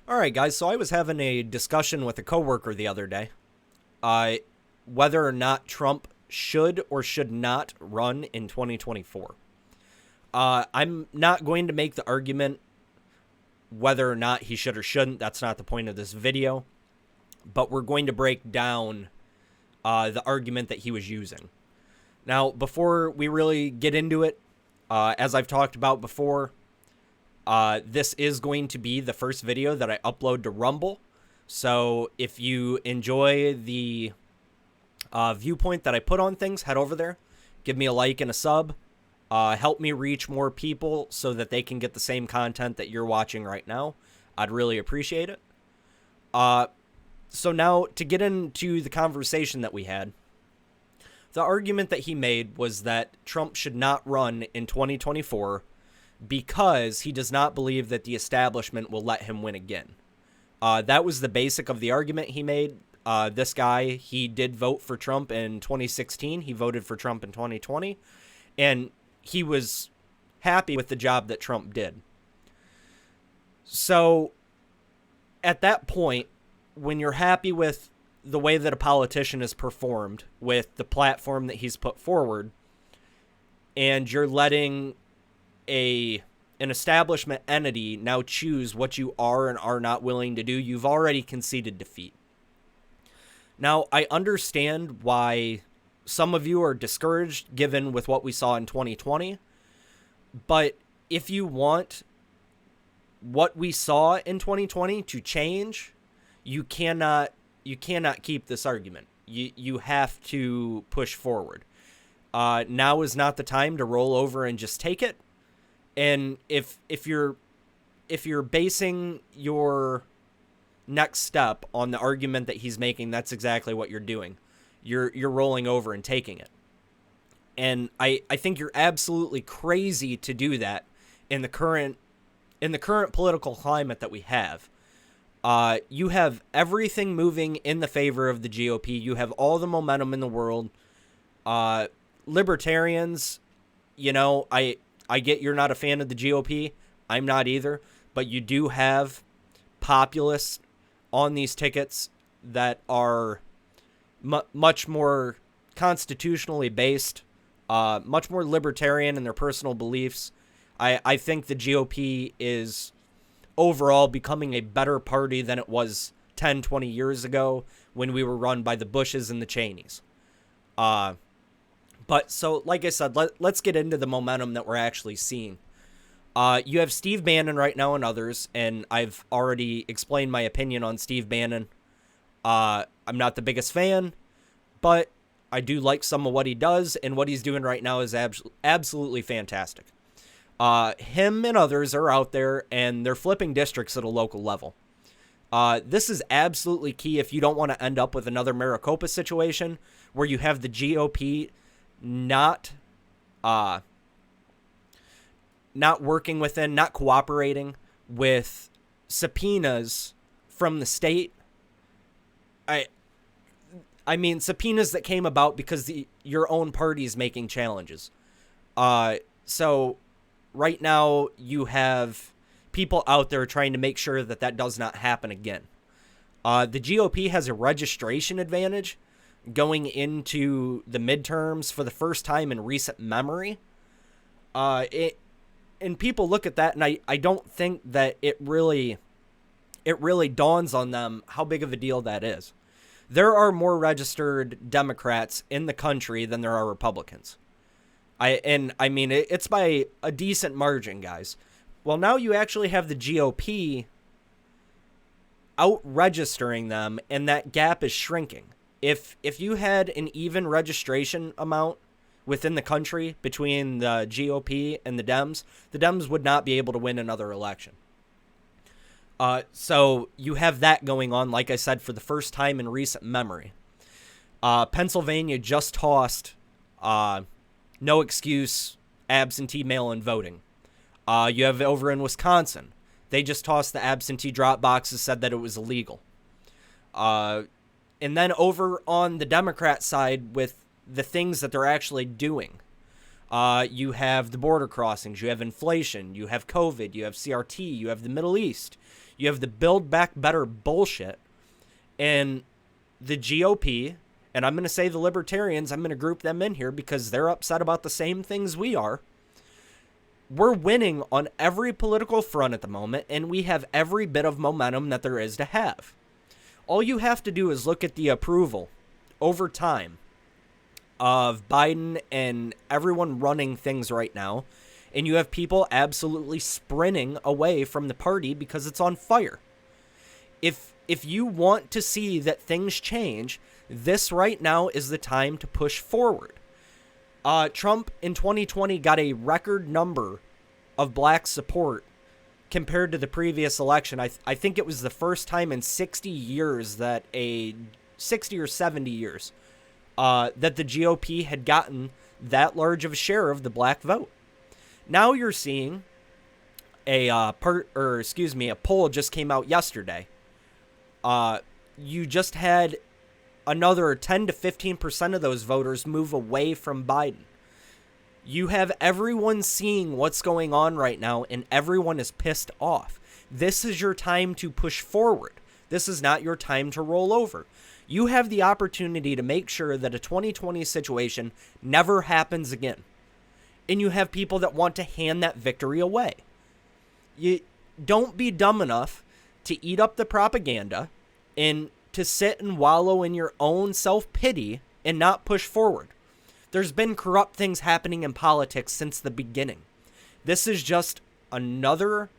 All right, guys. So I was having a discussion with a coworker the other day, whether or not Trump should or should not run in 2024. I'm not going to make the argument whether or not he should or shouldn't. That's not the point of this video. But we're going to break down the argument that he was using. Now, before we really get into it, as I've talked about before, this is going to be the first video that I upload to Rumble. So if you enjoy the viewpoint that I put on things, head over there. Give me a like and a sub. Help me reach more people so that they can get the same content that you're watching right now. I'd really appreciate it. So now, to get into the conversation that we had, the argument that he made was that Trump should not run in 2024 because he does not believe that the establishment will let him win again. That was the basic of the argument he made. This guy, he did vote for Trump in 2016. He voted for Trump in 2020. And he was happy with the job that Trump did. So, at that point, when you're happy with the way that a politician has performed, with the platform that he's put forward, and you're letting an establishment entity now choose what you are and are not willing to do, you've already conceded defeat. Now, I understand why some of you are discouraged given with what we saw in 2020, but if you want what we saw in 2020 to change, you cannot keep this argument. You have to push forward. Now is not the time to roll over and just take it. And if you're basing your next step on the argument that he's making, that's exactly what you're doing. You're rolling over and taking it. And I think you're absolutely crazy to do that in the current political climate that we have. You have everything moving in the favor of the GOP. You have all the momentum in the world. Libertarians, I get you're not a fan of the GOP. I'm not either. But you do have populists on these tickets that are much more constitutionally based, much more libertarian in their personal beliefs. I think the GOP is overall becoming a better party than it was 10, 20 years ago when we were run by the Bushes and the Cheneys. But so, like I said, let's get into the momentum that we're actually seeing. You have Steve Bannon right now and others, and I've already explained my opinion on Steve Bannon. I'm not the biggest fan, but I do like some of what he does, and what he's doing right now is absolutely fantastic. Him and others are out there, and they're flipping districts at a local level. This is absolutely key if you don't want to end up with another Maricopa situation where you have the GOP not working within, not cooperating with subpoenas from the state. I mean, subpoenas that came about because your own party is making challenges. So right now you have people out there trying to make sure that does not happen again. The GOP has a registration advantage going into the midterms for the first time in recent memory. And people look at that, and I don't think that it really dawns on them how big of a deal that is. There are more registered Democrats in the country than there are Republicans. I mean, it's by a decent margin, guys. Well, now you actually have the GOP out-registering them, and that gap is shrinking. If you had an even registration amount within the country between the GOP and the Dems would not be able to win another election. So you have that going on, like I said, for the first time in recent memory. Pennsylvania just tossed no excuse absentee mail-in voting. You have over in Wisconsin, they just tossed the absentee drop boxes, said that it was illegal. And then over on the Democrat side with the things that they're actually doing, you have the border crossings, you have inflation, you have COVID, you have CRT, you have the Middle East, You have the Build Back Better bullshit. And the GOP, and I'm going to say the Libertarians, I'm going to group them in here because they're upset about the same things we are. We're winning on every political front at the moment, and we have every bit of momentum that there is to have. All you have to do is look at the approval over time of Biden and everyone running things right now, and you have people absolutely sprinting away from the party because it's on fire. If you want to see that things change, this right now is the time to push forward. Trump in 2020 got a record number of black support compared to the previous election. I think it was the first time in 60 years that 60 or 70 years that the GOP had gotten that large of a share of the black vote. Now you're seeing a poll just came out yesterday. You just had another 10 to 15% of those voters move away from Biden. You have everyone seeing what's going on right now, and everyone is pissed off. This is your time to push forward. This is not your time to roll over. You have the opportunity to make sure that a 2020 situation never happens again. And you have people that want to hand that victory away. You don't be dumb enough to eat up the propaganda and to sit and wallow in your own self-pity and not push forward. There's been corrupt things happening in politics since the beginning. This is just another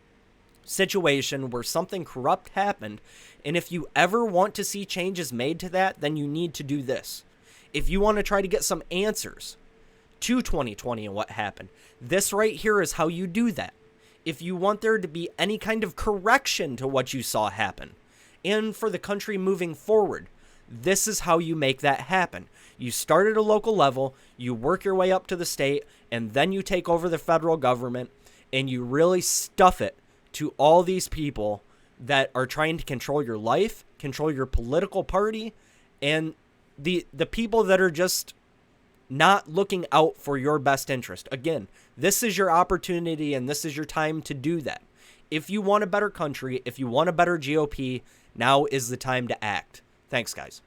situation where something corrupt happened, and if you ever want to see changes made to that, then you need to do this. If you want to try to get some answers to 2020 and what happened, this right here is how you do that. If you want there to be any kind of correction to what you saw happen, and for the country moving forward, this is how you make that happen. You start at a local level, you work your way up to the state, and then you take over the federal government, and you really stuff it to all these people that are trying to control your life, control your political party, and the people that are just not looking out for your best interest. Again, this is your opportunity, and this is your time to do that. If you want a better country, if you want a better GOP, now is the time to act. Thanks, guys.